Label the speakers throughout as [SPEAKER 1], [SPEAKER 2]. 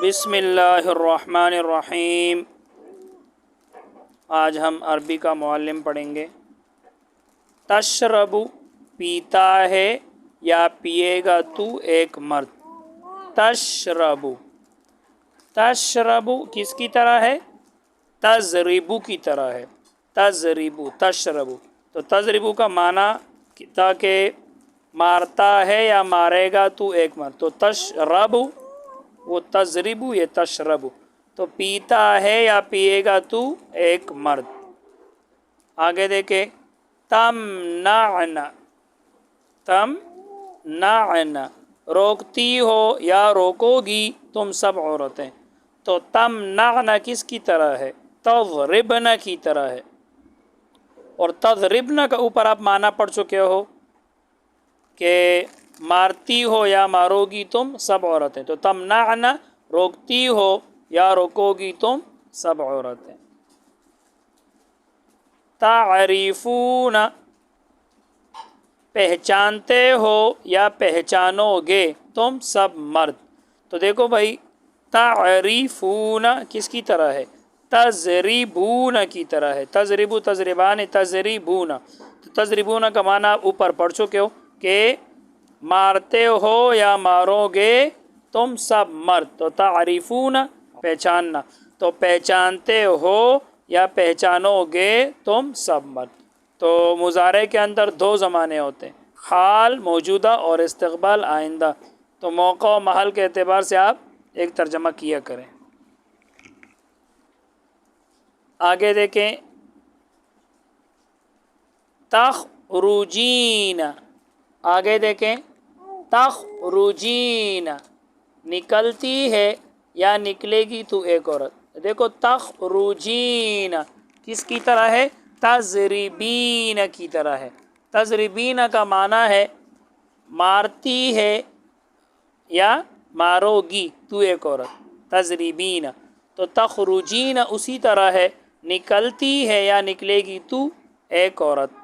[SPEAKER 1] بسم اللہ الرحمن الرحیم۔ آج ہم عربی کا معلم پڑھیں گے۔ تشربو پیتا ہے یا پیے گا تو ایک مرد۔ تشربو، تشربو کس کی طرح ہے؟ تضربو کی طرح ہے۔ تضربو، تشربو، تو تضربو کا معنی تھا کہ مارتا ہے یا مارے گا تو ایک مرد، تو تشربو وہ تضربو، یہ تشربو، تو پیتا ہے یا پیے گا تو ایک مرد۔ آگے دیکھیں، تمنعنا، تمنعنا روکتی ہو یا روکو گی تم سب عورتیں، تو تمنعنا کس کی طرح ہے؟ تضربنا کی طرح ہے، اور تضربنا کا اوپر آپ معنی پڑھ چکے ہو کہ مارتی ہو یا مارو گی تم سب عورتیں، تو تمنعنا روکتی ہو یا روکو گی تم سب عورتیں۔ تعریفون پہچانتے ہو یا پہچانو گے تم سب مرد، تو دیکھو بھائی تعریفون کس کی طرح ہے؟ تضربون کی طرح ہے۔ تضربو، تضربان، تضربون، تضربون کا معنی اوپر پڑھ چکے ہو کہ مارتے ہو یا مارو گے تم سب مرد، تو تعریفون پہچاننا، تو پہچانتے ہو یا پہچانو گے تم سب مرد۔ تو مضارع کے اندر دو زمانے ہوتے ہیں، حال موجودہ اور استقبال آئندہ، تو موقع و محل کے اعتبار سے آپ ایک ترجمہ کیا کریں۔ آگے دیکھیں، تخرجین، آگے دیکھیں، تخرجین نکلتی ہے یا نکلے گی تو ایک عورت، دیکھو تخرجین کس کی طرح ہے؟ تضربین کی طرح ہے۔ تضربین کا معنی ہے مارتی ہے یا مارو گی تو ایک عورت، تضربین، تو تخرجین اسی طرح ہے، نکلتی ہے یا نکلے گی تو ایک عورت۔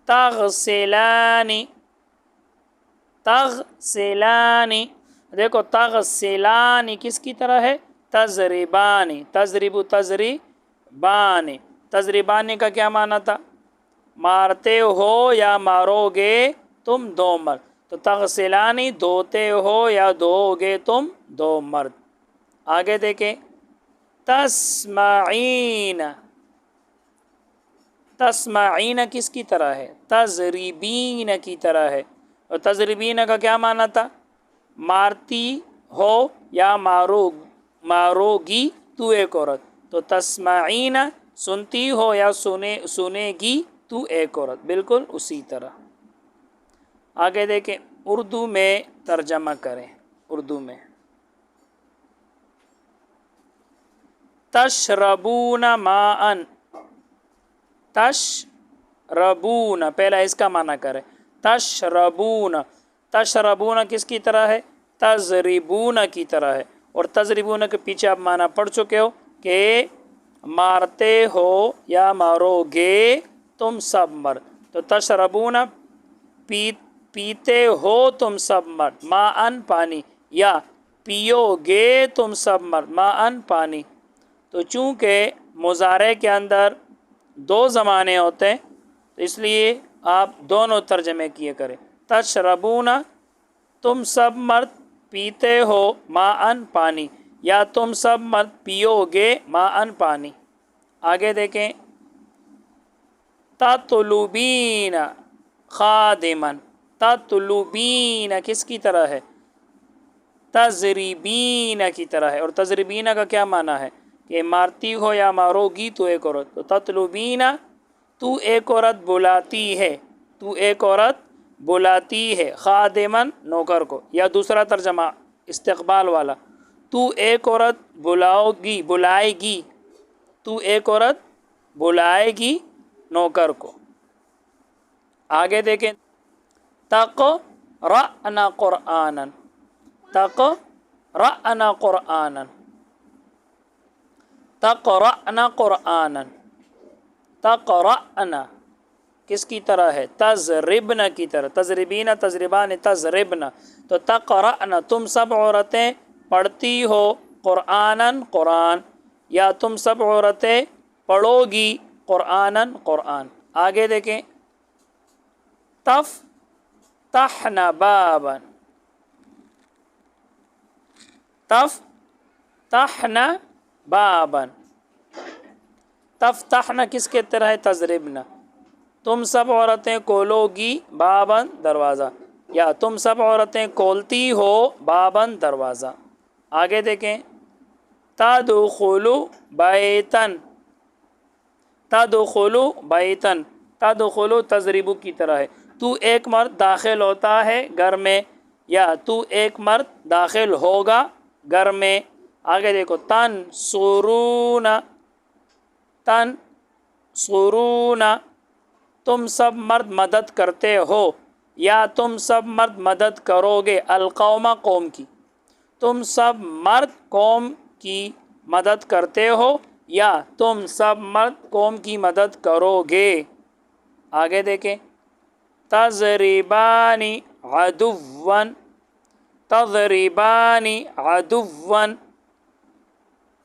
[SPEAKER 1] تغسلانی، تغسلانی، دیکھو تغسلانی کس کی طرح ہے؟ تضربانی، تضربو، تضربانی، تضربانی کا کیا معنی تھا؟ مارتے ہو یا مارو گے تم دو مرد، تو تغسلانی دھوتے ہو یا دھو گے تم دو مرد۔ آگے دیکھیں، تسمعین، تسمعین کس کی طرح ہے؟ تضربین کی طرح ہے، اور تضربین کا کیا معنی تھا؟ مارتی ہو یا مارو گی تو ایک عورت، تو تسمعین سنتی ہو یا سنے گی تو ایک عورت، بالکل اسی طرح۔ آگے دیکھیں، اردو میں ترجمہ کریں۔ اردو میں، تشربون ماء، تشربون پہلا اس کا معنی کریں، تشربون، تشربون کس کی طرح ہے؟ تضربون کی طرح ہے، اور تضربون کے پیچھے آپ معنی پڑھ چکے ہو کہ مارتے ہو یا مارو گے تم سب مرد، تو تشربون پیتے ہو تم سب مرد، ماء پانی، یا پیو گے تم سب مرد، ماء پانی، تو چونکہ مضارع کے اندر دو زمانے ہوتے ہیں تو اس لیے آپ دونوں ترجمے کیے کریں۔ تشربون تم سب مرد پیتے ہو ماء پانی، یا تم سب مرد پیو گے ماء پانی۔ آگے دیکھیں، تطلبین خادما، تطلبین کس کی طرح ہے؟ تضربین کی طرح ہے، اور تضربین کا کیا معنی ہے؟ کہ مارتی ہو یا مارو گی تو ایک عورت، تو تطلبین تو ایک عورت بلاتی ہے، تو ایک عورت بلاتی ہے، خادمن نوکر کو، یا دوسرا ترجمہ استقبال والا، تو ایک عورت بلائے گی، تو ایک عورت بلائے گی نوکر کو۔ آگے دیکھیں، تقرأنا قرآنا، تقرأنا قرآنا، تقرأنا قرآنا، تقرأنا کس کی طرح ہے؟ تضربن کی طرح، تضربین تضربان تضربن، تو تقرأن تم سب عورتیں پڑھتی ہو قرآناً قرآن، یا تم سب عورتیں پڑھو گی قرآناً قرآن۔ آگے دیکھیں، تفتحن بابا، تفتحن بابا، تفتحن کس کے طرح ہے؟ تضربن، تم سب عورتیں کھولو گی باباً دروازہ، یا تم سب عورتیں کھولتی ہو باباً دروازہ۔ آگے دیکھیں، تدخل بیتن، تدخل بیتن، تدخل تضرب کی طرح ہے، تو ایک مرد داخل ہوتا ہے گھر میں، یا تو ایک مرد داخل ہوگا گھر میں۔ آگے دیکھو، تنصرون، تنصرون، تم سب مرد مدد کرتے ہو، یا تم سب مرد مدد کرو گے القوم قوم کی، تم سب مرد قوم کی مدد کرتے ہو، یا تم سب مرد قوم کی مدد کرو گے۔ آگے دیکھیں، تضربان عدوا، تضربان عدوا،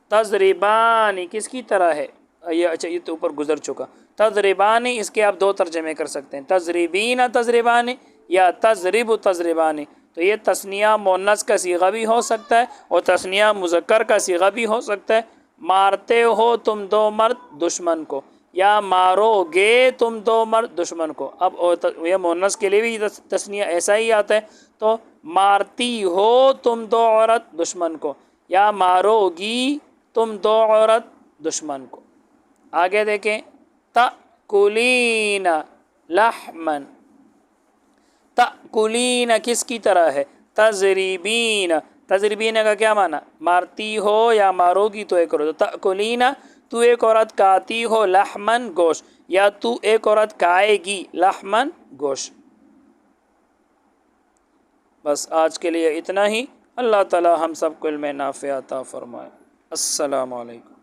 [SPEAKER 1] تضربان کس کی طرح ہے؟ یہ اچھا، یہ تو اوپر گزر چکا۔ تضربان، اس کے آپ دو ترجمے کر سکتے ہیں، تضربین تضربان یا تضرب تضربان۔ تو یہ تثنیہ مؤنث کا صیغہ بھی ہو سکتا ہے اور تثنیہ مذکر کا صیغہ بھی ہو سکتا ہے۔ مارتے ہو تم دو مرد دشمن کو، یا مارو گے تم دو مرد دشمن کو۔ اب یہ مؤنث کے لیے بھی تثنیہ ایسا ہی آتا ہے، تو مارتی ہو تم دو عورت دشمن کو، یا مارو گی تم دو عورت دشمن کو۔ آگے دیکھیں، تأکلین لحمن، تأکلین کس کی طرح ہے؟ تضربین، تضربین کا کیا معنی؟ مارتی ہو یا مارو گی تو ایک عورت، تأکلین تو ایک عورت کھاتی ہو لحمن گوشت، یا تو ایک عورت کھائے گی لحمن گوشت۔ بس آج کے لیے اتنا ہی۔ اللہ تعالی ہم سب کو علم نافع عطا فرمائے۔ السلام علیکم۔